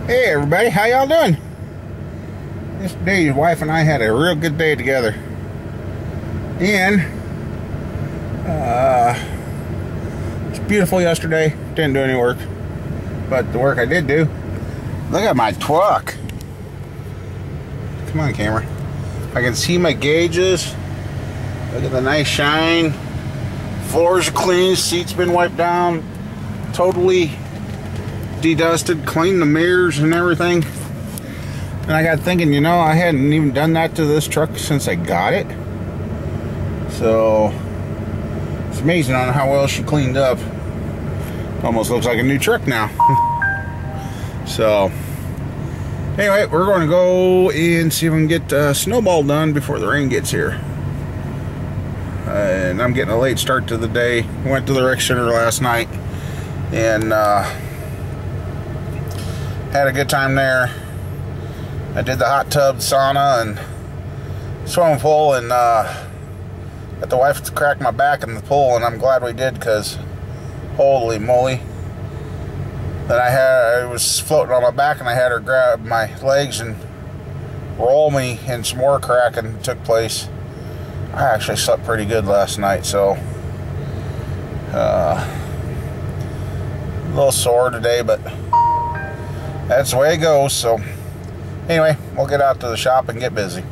Hey everybody, how y'all doing? This day your wife and I had a real good day together. And it's beautiful yesterday. Didn't do any work. But the work I did do, look at my truck. Come on, camera. I can see my gauges. Look at the nice shine. Floors are clean, seats been wiped down. Totally de-dusted, cleaned the mirrors and everything. And I got thinking, you know, I hadn't even done that to this truck since I got it. So it's amazing on how well she cleaned up. Almost looks like a new truck now. So anyway, we're going to go and see if we can get snowball done before the rain gets here. And I'm getting a late start to the day. Went to the rec center last night and had a good time there. I did the hot tub, sauna, and swimming pool, and got the wife to crack my back in the pool, and I'm glad we did, because holy moly. Then I was floating on my back, and I had her grab my legs and roll me, and some more cracking took place. I actually slept pretty good last night, so a little sore today, but that's the way it goes. So anyway, we'll get out to the shop and get busy.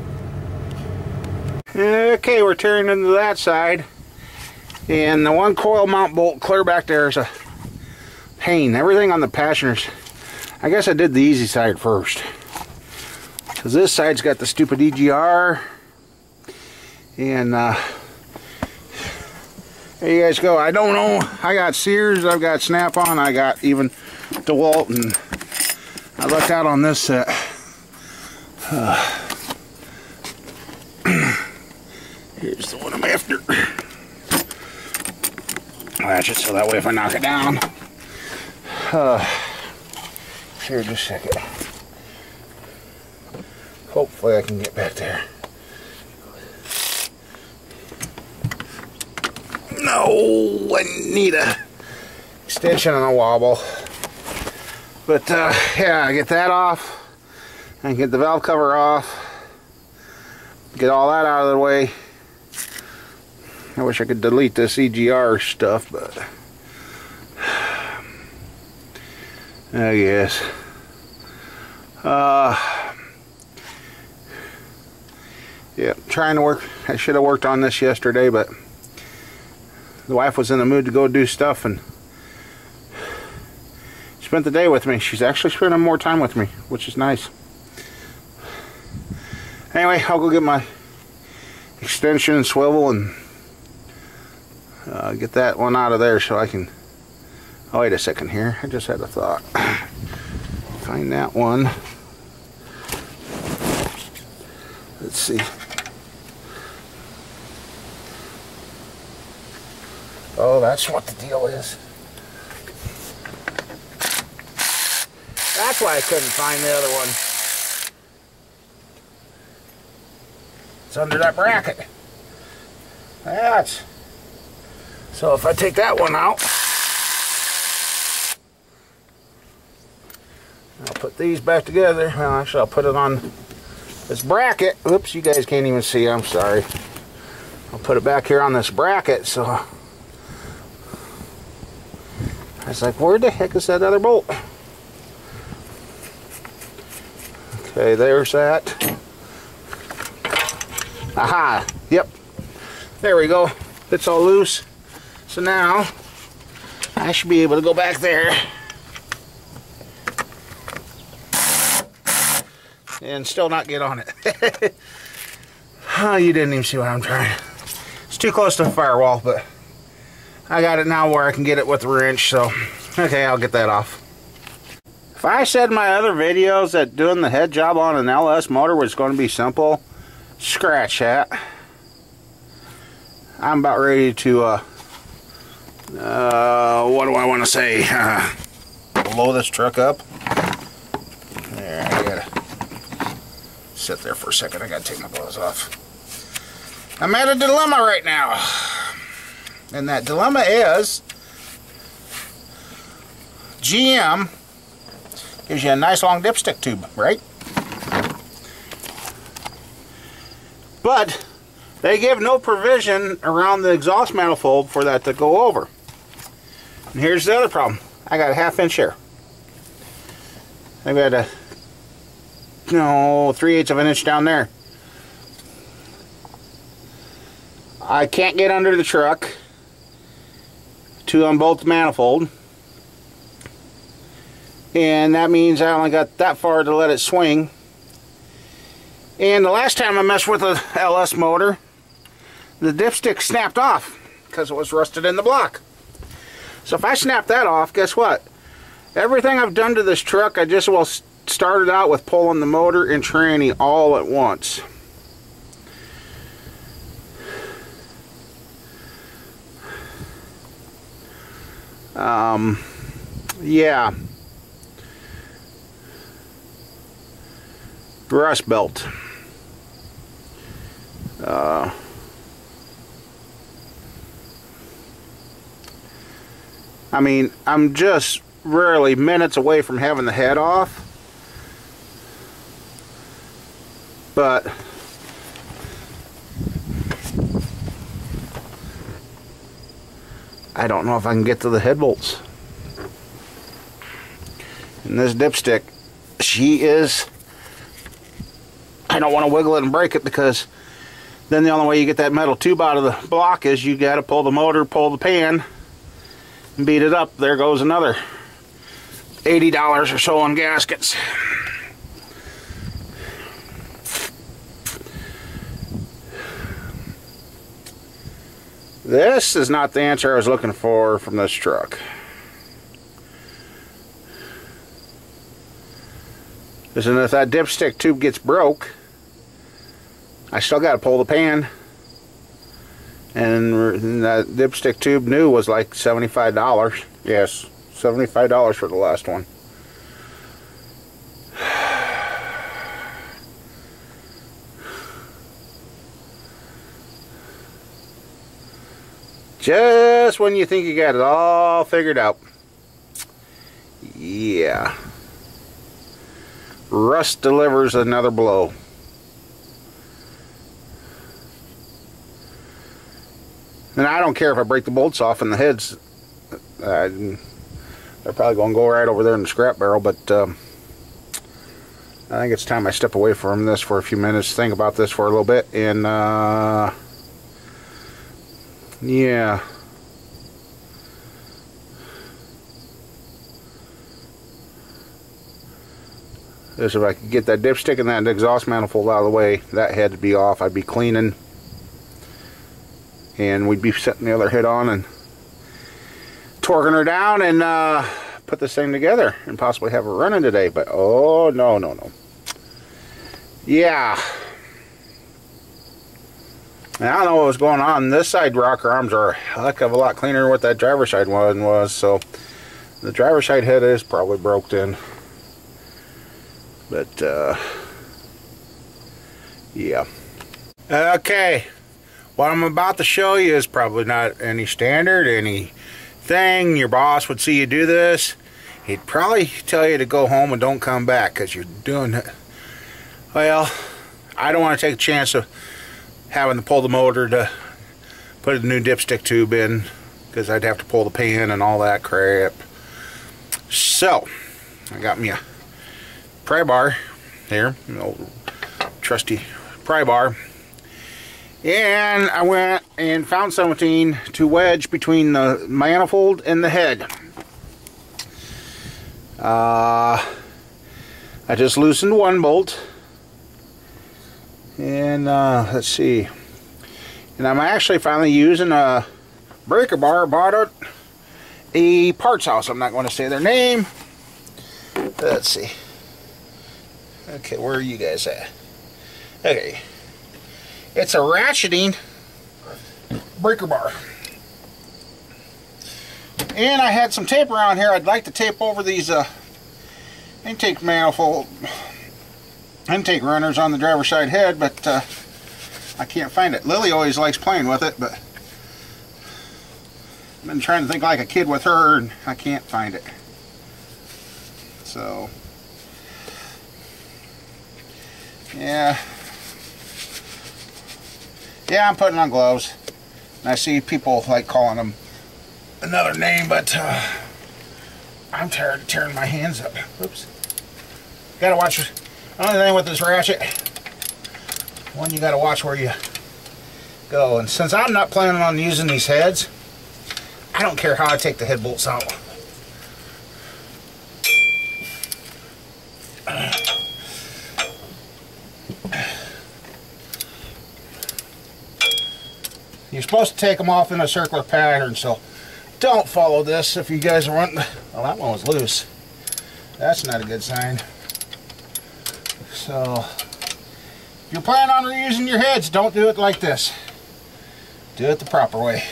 Okay, we're tearing into that side, and the one coil mount bolt clear back there is a pain. Everything on the passengers, I guess I did the easy side first, because this side's got the stupid EGR, and there you guys go. I don't know, I got Sears, I've got Snap-on, I got even DeWalt, and I lucked out on this set. Here's the one I'm after. Latch it so that way if I knock it down. Here, just a second. Hopefully I can get back there. No, I need a extension and a wobble. But yeah, I get that off. I get the valve cover off. Get all that out of the way. I wish I could delete this EGR stuff, but I guess. Yeah, trying to work. I should have worked on this yesterday, but the wife was in the mood to go do stuff and spent the day with me. She's actually spending more time with me, which is nice. Anyway, I'll go get my extension and swivel and get that one out of there so I can... Oh, wait a second here. I just had a thought. Find that one. Let's see. Oh, that's what the deal is. That's why I couldn't find the other one. It's under that bracket. That's... So if I take that one out, I'll put these back together. Well, actually, I'll put it on this bracket. Oops, you guys can't even see. I'm sorry. I'll put it back here on this bracket. So I was like, where the heck is that other bolt? Okay, there's that. Aha, yep. There we go. It's all loose. So now I should be able to go back there and still not get on it. Oh, you didn't even see what I'm trying. It's too close to the firewall, but I got it now where I can get it with the wrench, so okay, I'll get that off. If I said in my other videos that doing the head job on an LS motor was going to be simple, scratch that. I'm about ready to what do I want to say, blow this truck up. There, I gotta sit there for a second. I gotta take my gloves off. I'm at a dilemma right now, and that dilemma is GM Gives you a nice long dipstick tube, right? But they give no provision around the exhaust manifold for that to go over. And here's the other problem. I got a 1/2 inch here. I've got a 3/8 of an inch down there. I can't get under the truck to unbolt the manifold, and that means I only got that far to let it swing. And the last time I messed with a LS motor, the dipstick snapped off because it was rusted in the block. So if I snap that off, guess what? Everything I've done to this truck, I just well started out with pulling the motor and tranny all at once. Yeah. Rust belt. I mean, I'm just rarely minutes away from having the head off, but I don't know if I can get to the head bolts. And this dipstick, she is, I don't want to wiggle it and break it, because then the only way you get that metal tube out of the block is you got to pull the motor, pull the pan, and beat it up. There goes another $80 or so on gaskets. This is not the answer I was looking for from this truck. Listen, if that dipstick tube gets broke, I still got to pull the pan. And that dipstick tube new was like $75. Yes, $75 for the last one. Just when you think you got it all figured out. Yeah. Rust delivers another blow. And I don't care if I break the bolts off and the heads. They're probably going to go right over there in the scrap barrel, but I think it's time I step away from this for a few minutes, think about this for a little bit, and yeah. If I could get that dipstick and that exhaust manifold out of the way, that head to be off. I'd be cleaning, and we'd be setting the other head on and torquing her down and put this thing together and possibly have her running today. But oh no, no, no. Yeah. And I don't know what was going on. This side rocker arms are a heck of a lot cleaner than what that driver's side one was. So the driver's side head is probably broke in. But yeah. Okay. What I'm about to show you is probably not any standard, anything. Your boss would see you do this, he'd probably tell you to go home and don't come back because you're doing it. Well, I don't want to take a chance of having to pull the motor to put a new dipstick tube in, because I'd have to pull the pan and all that crap. So I got me a pry bar here, an old trusty pry bar, and I went and found something to wedge between the manifold and the head. I just loosened one bolt, and let's see, and I'm actually finally using a breaker bar. I bought at a parts house. I'm not going to say their name. Let's see. Okay, where are you guys at? Okay. It's a ratcheting breaker bar. And I had some tape around here. I'd like to tape over these intake manifold, intake runners on the driver's side head, but I can't find it. Lily always likes playing with it, but I've been trying to think like a kid with her, and I can't find it. So Yeah. Yeah, I'm putting on gloves. And I see people like calling them another name, but I'm tired of tearing my hands up. Oops. Gotta watch it. Only thing with this ratchet, one, you gotta watch where you go. And since I'm not planning on using these heads, I don't care how I take the head bolts out. You're supposed to take them off in a circular pattern, so don't follow this if you guys are wanting. Well, that one was loose. That's not a good sign. So, if you're planning on reusing your heads, don't do it like this. Do it the proper way.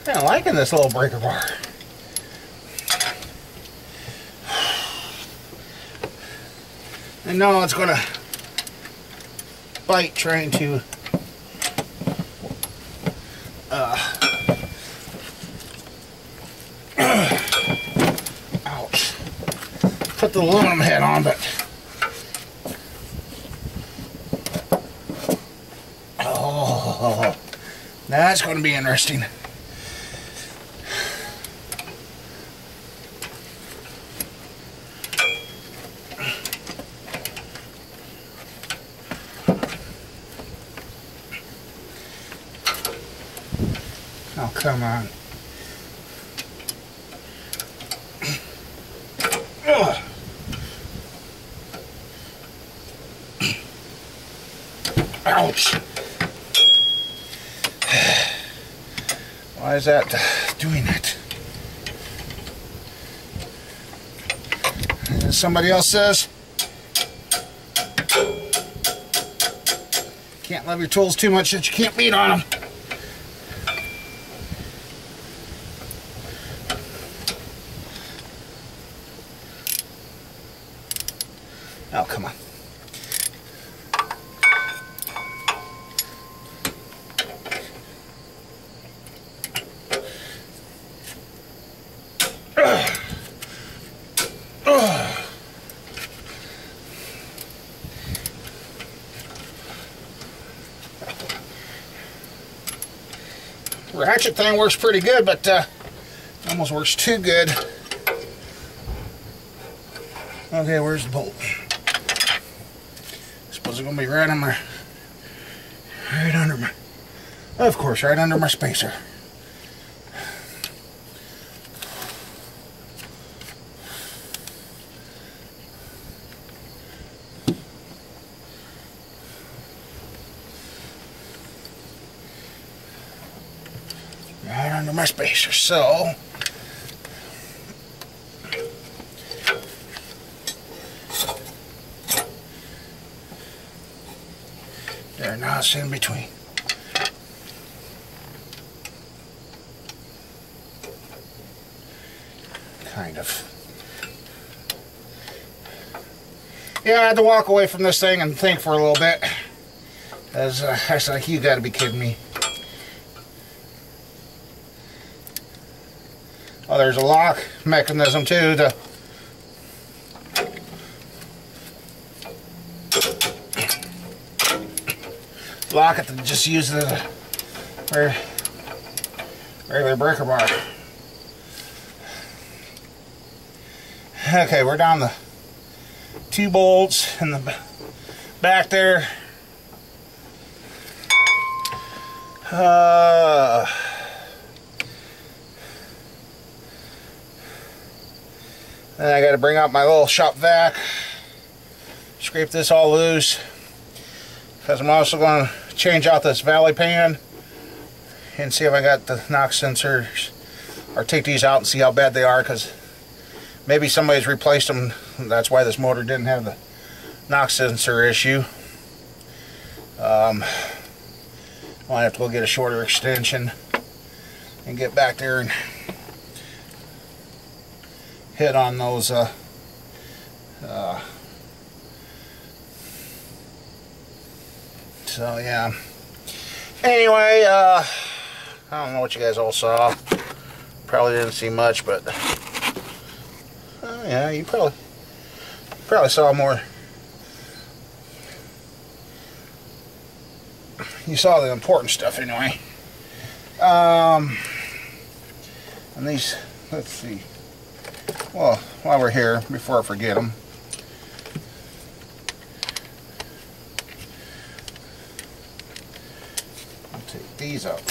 Kind of liking this little breaker bar. And now it's going to bite trying to ouch. Put the aluminum head on, but oh, that's going to be interesting. Oh, come on. Ugh. Ouch. Why is that doing it? As somebody else says, can't love your tools too much that you can't beat on them. Oh, come on. Ratchet thing works pretty good, but almost works too good. Okay, where's the bolt? Suppose it's gonna be right under my, of course, right under my spacer. Right under my spacer, so there, now it's in between. Kind of. Yeah, I had to walk away from this thing and think for a little bit. As I was like, you gotta be kidding me. Oh, there's a lock mechanism too to lock it, to just use the regular breaker bar. Okay, we're down the 2 bolts in the back there. Then I got to bring out my little shop vac, scrape this all loose, because I'm also going to change out this valley pan and see if I got the knock sensors, or take these out and see how bad they are, because maybe somebody's replaced them. That's why this motor didn't have the knock sensor issue. I'll have to go get a shorter extension and get back there and hit on those so yeah, anyway, I don't know what you guys all saw. probably didn't see much, but oh yeah, you probably saw more. You saw the important stuff anyway. And these, let's see. Well, while we're here, before I forget them, I'll take these out.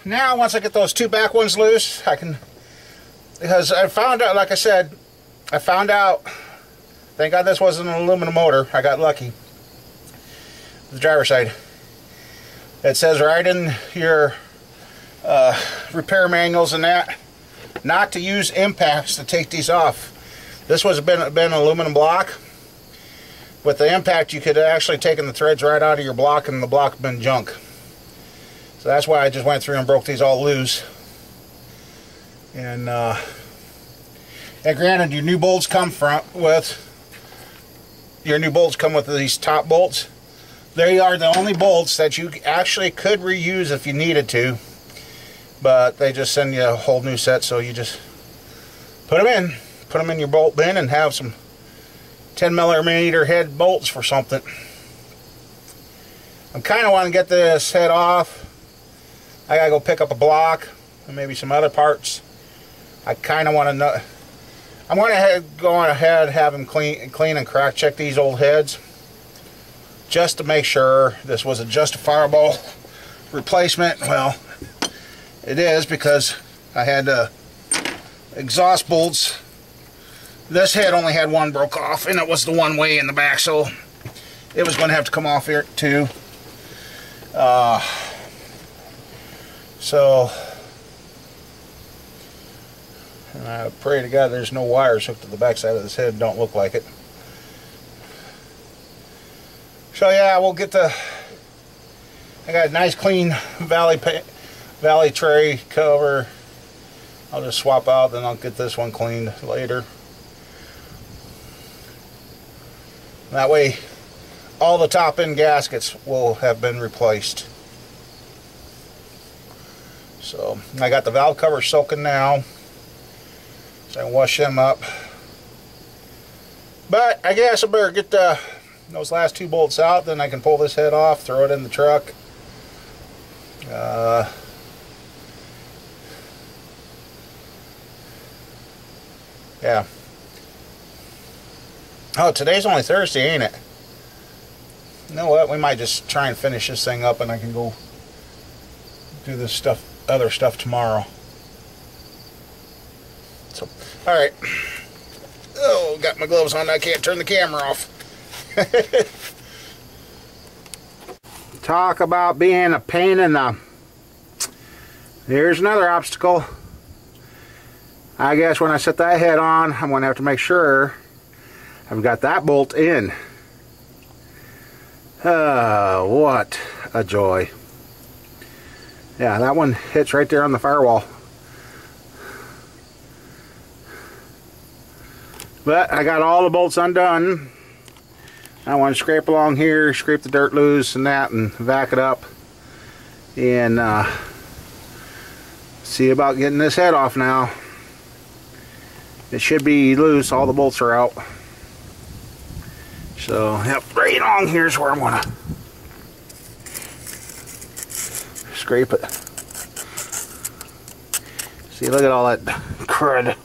Now, once I get those two back ones loose, I can, because I found out, like I said, I found out, thank God this wasn't an aluminum motor, I got lucky, the driver's side. It says right in your repair manuals and that, not to use impacts to take these off. This was been an aluminum block. With the impact, you could have actually taken the threads right out of your block and the block had been junk. So that's why I just went through and broke these all loose. And granted, your new bolts come with these top bolts. They are the only bolts that you actually could reuse if you needed to, but they just send you a whole new set. So you just put them in your bolt bin, and have some 10mm head bolts for something. I'm kind of wanting to get this head off. I gotta go pick up a block and maybe some other parts. I kind of want to know. I'm going to go ahead, have them clean and crack check these old heads, just to make sure this was a justifiable replacement. Well, it is, because I had exhaust bolts. This head only had one broke off, and it was the one way in the back, so it was going to have to come off here too. So, and I pray to God there's no wires hooked to the back side of this head. Don't look like it. So yeah, we'll get I got a nice clean valley tray cover. I'll just swap out, then I'll get this one cleaned later. That way, all the top end gaskets will have been replaced. So I got the valve cover soaking now, so I can wash them up. But I guess I better get those last two bolts out, then I can pull this head off, throw it in the truck. Yeah. Oh, today's only Thursday, ain't it? You know what? We might just try and finish this thing up, and I can go do this stuff. Other stuff tomorrow. So, alright. Oh, got my gloves on. I can't turn the camera off. Talk about being a pain in the... Here's another obstacle. I guess when I set that head on, I'm going to have to make sure I've got that bolt in. What a joy. Yeah, that one hits right there on the firewall. But I got all the bolts undone. I want to scrape along here, scrape the dirt loose and that, and vac it up. And see about getting this head off now. It should be loose, all the bolts are out. So, yep, right along here's where I'm going to scrape it. See, look at all that crud.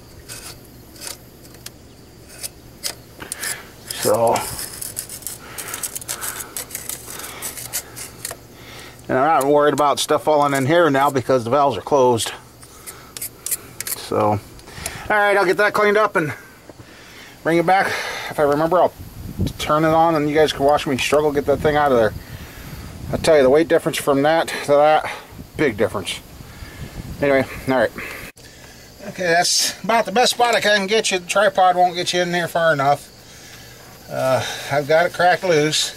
So, and I'm not worried about stuff falling in here now because the valves are closed. So, alright, I'll get that cleaned up and bring it back. If I remember, I'll turn it on and you guys can watch me struggle to get that thing out of there. I tell you, the weight difference from that to that, big difference. Anyway, alright. Okay, that's about the best spot I can get you. The tripod won't get you in there far enough. I've got it cracked loose.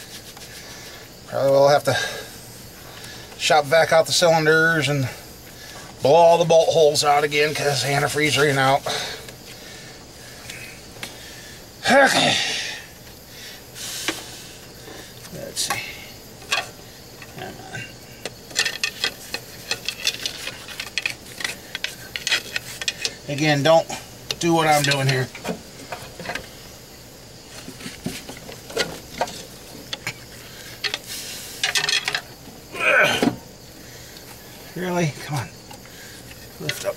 Probably will have to shop vac out the cylinders and blow all the bolt holes out again because the antifreeze ran out. Okay. Let's see. Come on. Again, don't do what I'm doing here. Really? Come on. Lift up.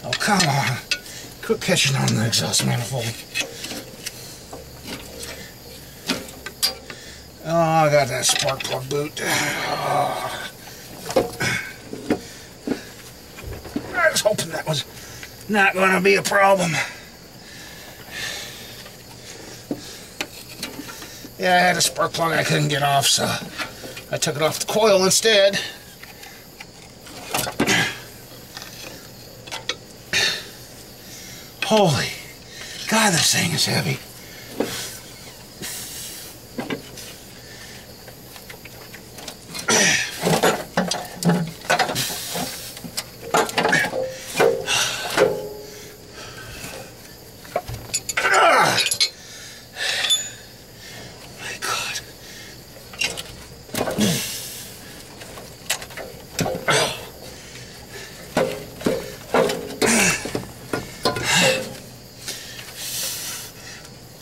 Oh, come on. Quit catching on the exhaust manifold. Oh, I got that spark plug boot. Oh. I was hoping that was not going to be a problem. Yeah, I had a spark plug I couldn't get off, so I took it off the coil instead. Holy God, this thing is heavy.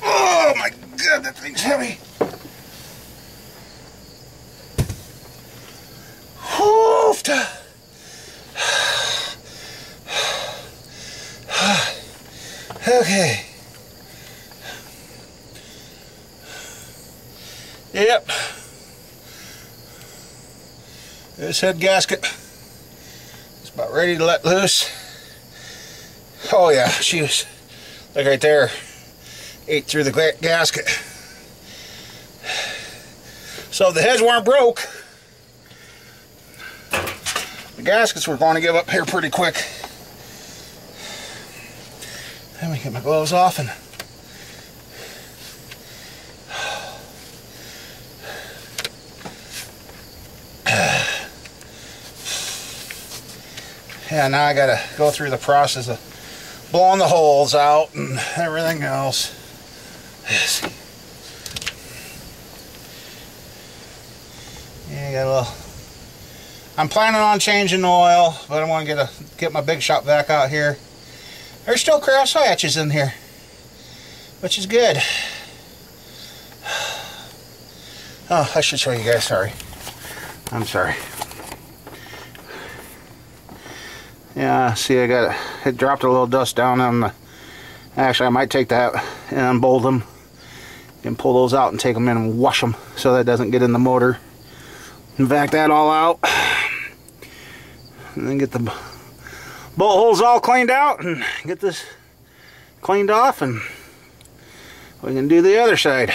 Oh my God, that thing's heavy. Hoofed. Okay. Yep. This head gasket is about ready to let loose. Oh yeah, she was, like right there, ate through the gasket. So if the heads weren't broke, the gaskets were going to give up here pretty quick. Let me get my gloves off and yeah, now I gotta go through the process of blowing the holes out and everything else. Yes. Yeah, I got a little. I'm planning on changing the oil, but I want to get my big shop vac out here. There's still cross hatches in here, which is good. Oh, I should show you guys. Sorry, I'm sorry. Yeah, see, it dropped a little dust down on the. Actually, I might take that and unbolt them and pull those out and take them in and wash them so that doesn't get in the motor. And vac that all out, and then get the bolt holes all cleaned out and get this cleaned off, and we can do the other side.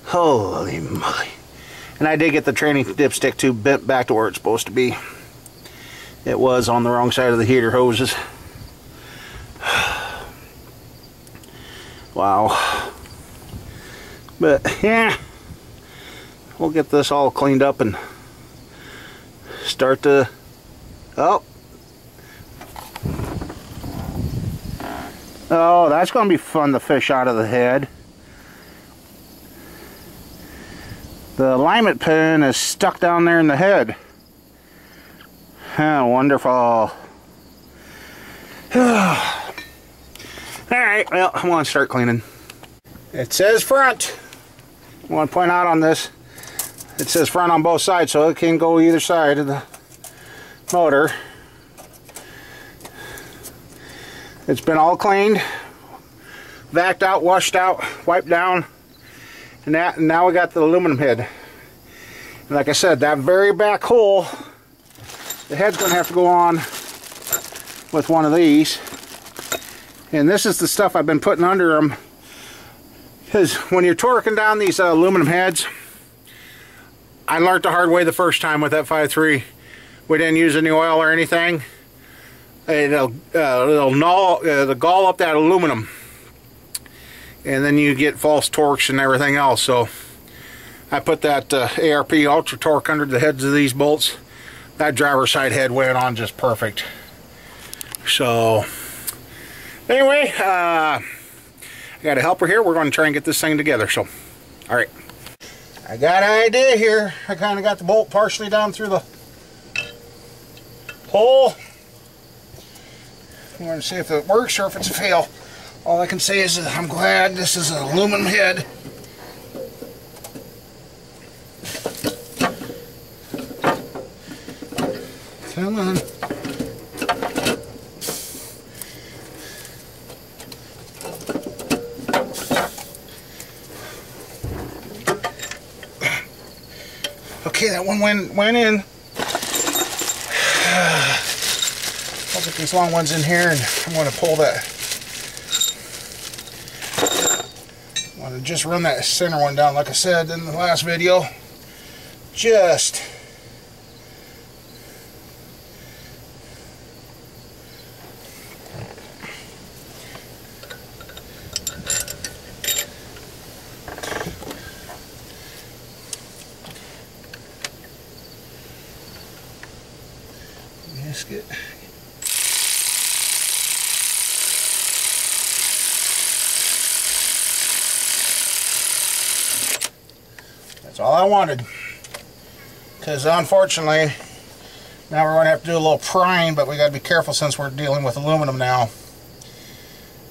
Holy moly. And I did get the training dipstick tube bent back to where it's supposed to be. It was on the wrong side of the heater hoses. Wow. But yeah, we'll get this all cleaned up and start to, oh, that's going to be fun to fish out of the head. The alignment pin is stuck down there in the head. Oh, wonderful. Alright, well, I want to start cleaning. It says front. I want to point out on this, it says front on both sides, so it can go either side of the motor. It's been all cleaned, vacked out, washed out, wiped down, and now we got the aluminum head. And like I said, that very back hole, the head's going to have to go on with one of these. And this is the stuff I've been putting under them, because when you're torquing down these aluminum heads, I learned the hard way the first time with that 5.3. We didn't use any oil or anything. It'll gall up that aluminum, and then you get false torques and everything else. So I put that ARP Ultra Torque under the heads of these bolts. That driver's side head went on just perfect. So anyway, I got a helper here. We're going to try and get this thing together. So, all right. I got an idea here. I kind of got the bolt partially down through the hole. I'm going to see if it works or if it's a fail. All I can say is that I'm glad this is an aluminum head. Come on. Okay, that one went in. I'll get these long ones in here, and I'm going to pull that. I want to just run that center one down, like I said in the last video. Just. Gasket. That's all I wanted, because unfortunately now we're going to have to do a little prying, but we got to be careful since we're dealing with aluminum now.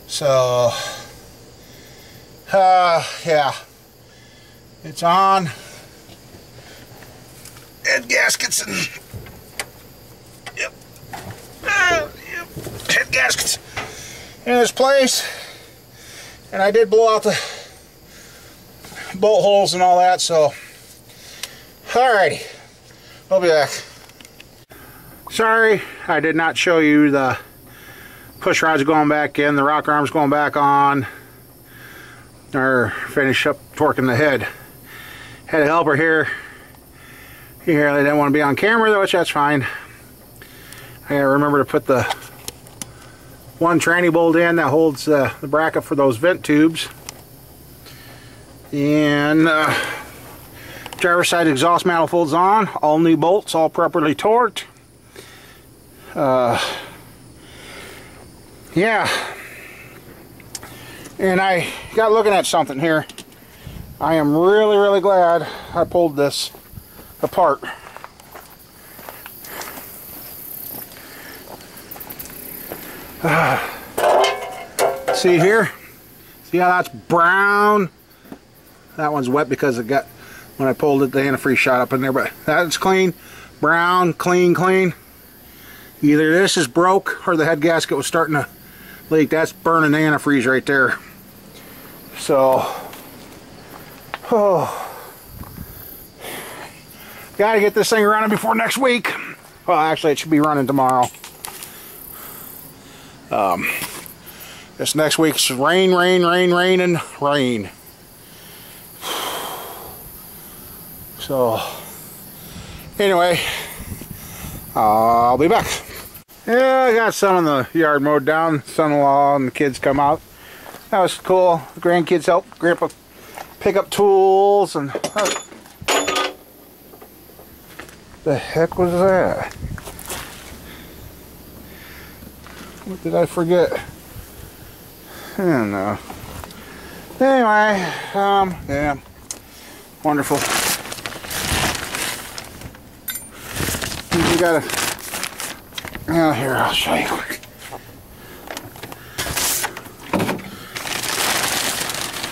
So yeah, it's on. Head gaskets and yep, head gaskets in this place, and I did blow out the bolt holes and all that. So alrighty, we'll be back. Sorry, I did not show you the push rods going back in, the rocker arms going back on, or finish up torquing the head. Had a helper here. He really didn't want to be on camera though, which that's fine. I gotta remember to put the one tranny bolt in that holds the bracket for those vent tubes. And driver's side exhaust manifolds on, all new bolts, all properly torqued. Yeah, and I got looking at something here. I am really glad I pulled this apart. See here? See how that's brown? That one's wet because it got, when I pulled it, the antifreeze shot up in there, but that's clean. Brown, clean. Either this is broke or the head gasket was starting to leak. That's burning the antifreeze right there. So, gotta get this thing running before next week. Well, actually, it should be running tomorrow. This next week's rain. So, anyway, I'll be back. Yeah, I got some of the yard mowed down. Son-in-law and the kids come out. That was cool. The grandkids helped Grandpa pick up tools and... the heck was that? What did I forget? I don't know. Anyway, yeah, wonderful. You gotta, here, I'll show you quick.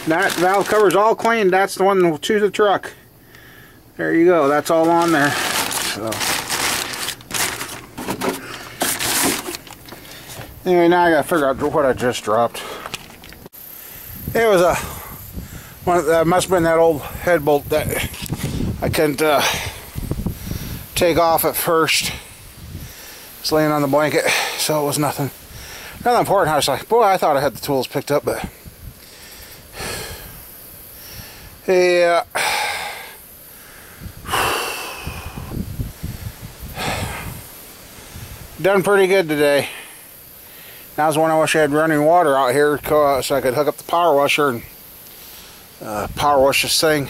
That valve cover's all clean. That's the one to the truck. There you go. That's all on there. So. Anyway, now I gotta figure out what I just dropped. It was that must have been that old head bolt that I couldn't take off at first. It's laying on the blanket, so it was nothing important. I was like, boy, I thought I had the tools picked up, but yeah. Done pretty good today. Now's when I wish I had running water out here so I could hook up the power washer and power wash this thing.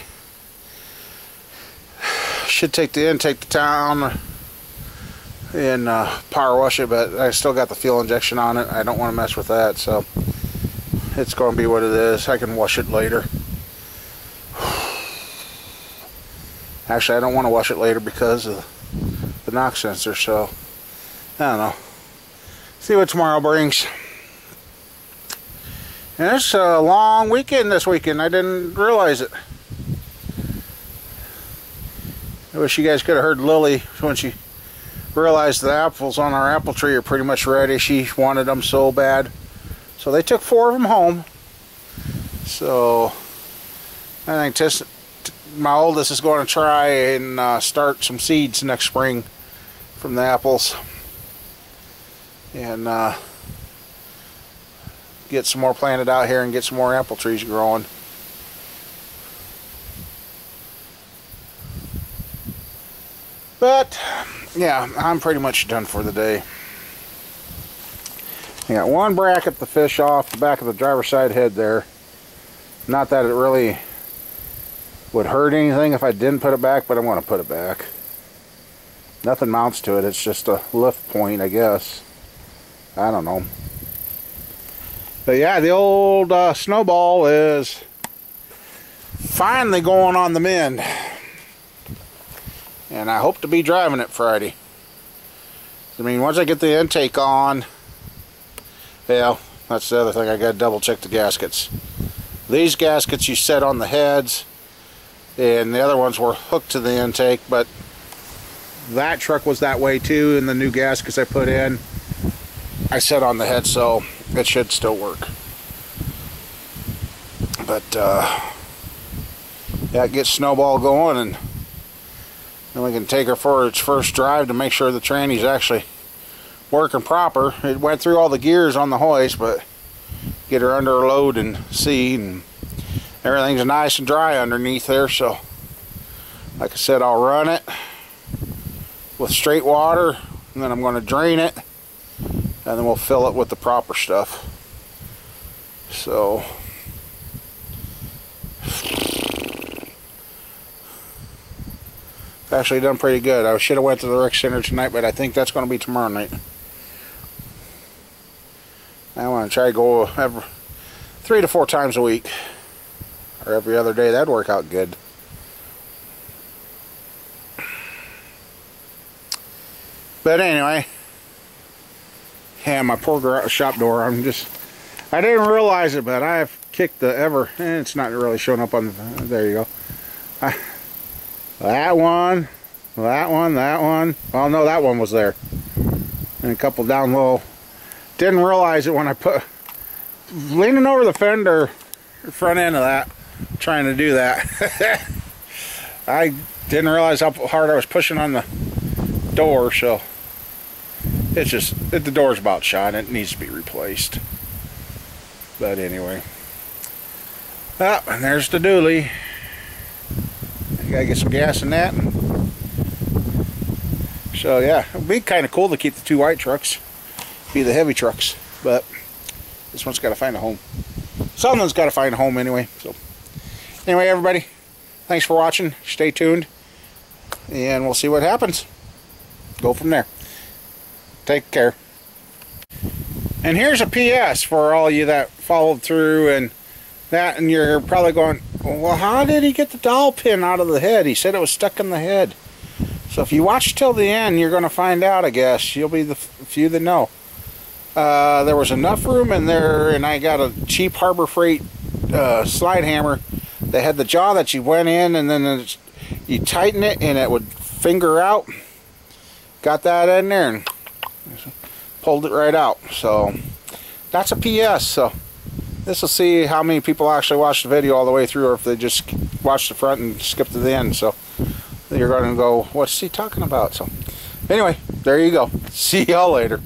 Should take the intake to town and power wash it, but I still got the fuel injection on it. I don't want to mess with that, so it's going to be what it is. I can wash it later. Actually, I don't want to wash it later because of the knock sensor, so I don't know. See what tomorrow brings. And it's a long weekend this weekend. I didn't realize it. I wish you guys could have heard Lily when she realized the apples on our apple tree are pretty much ready. She wanted them so bad. So they took 4 of them home. So I think my oldest is going to try and start some seeds next spring from the apples. And get some more planted out here and get some more apple trees growing. But yeah, I'm pretty much done for the day. I got one bracket to fish off the back of the driver's side head there. Not that it really would hurt anything if I didn't put it back, but I'm going to put it back. Nothing mounts to it, it's just a lift point, I guess. I don't know. But yeah, the old snowball is finally going on the mend. And I hope to be driving it Friday. I mean, once I get the intake on, yeah, that's the other thing. I got to double check the gaskets. These gaskets you set on the heads, and the other ones were hooked to the intake, but that truck was that way too, and the new gaskets I put in, I set on the head, so it should still work. But yeah, get Snowball going, and then we can take her for its first drive to make sure the tranny's actually working proper. It went through all the gears on the hoist, but get her under a load and see, and everything's nice and dry underneath there. So like I said, I'll run it with straight water, and then I'm going to drain it, and then we'll fill it with the proper stuff. So actually done pretty good. I should have went to the rec center tonight, but I think that's going to be tomorrow night. I want to try to go 3 to 4 times a week, or every other day. That'd work out good. But anyway, yeah, my poor shop door. I didn't realize it, but I have kicked the it's not really showing up on the, there you go. That one. Well, no, that one was there. And a couple down low. Didn't realize it when I leaning over the fender, front end of that, trying to do that. I didn't realize how hard I was pushing on the door, so the door's about shot. It needs to be replaced. But anyway. Oh, and there's the dually. Gotta get some gas in that. So yeah, it'd be kind of cool to keep the 2 white trucks, be the heavy trucks, but this one's got to find a home. Something's got to find a home anyway. So anyway, everybody, thanks for watching. Stay tuned, and we'll see what happens. Go from there. Take care. And here's a PS for all you that followed through and that, and you're probably going, well, how did he get the dowel pin out of the head? He said it was stuck in the head. So if you watch till the end, you're going to find out, I guess. You'll be the few that know. There was enough room in there, and I got a cheap Harbor Freight slide hammer. They had the jaw that you went in, and then you tighten it, and it would finger out. Got that in there, and pulled it right out. So that's a PS. So this will see how many people actually watch the video all the way through, or if they just watch the front and skip to the end. So you're going to go, what's he talking about? So anyway, there you go. See y'all later.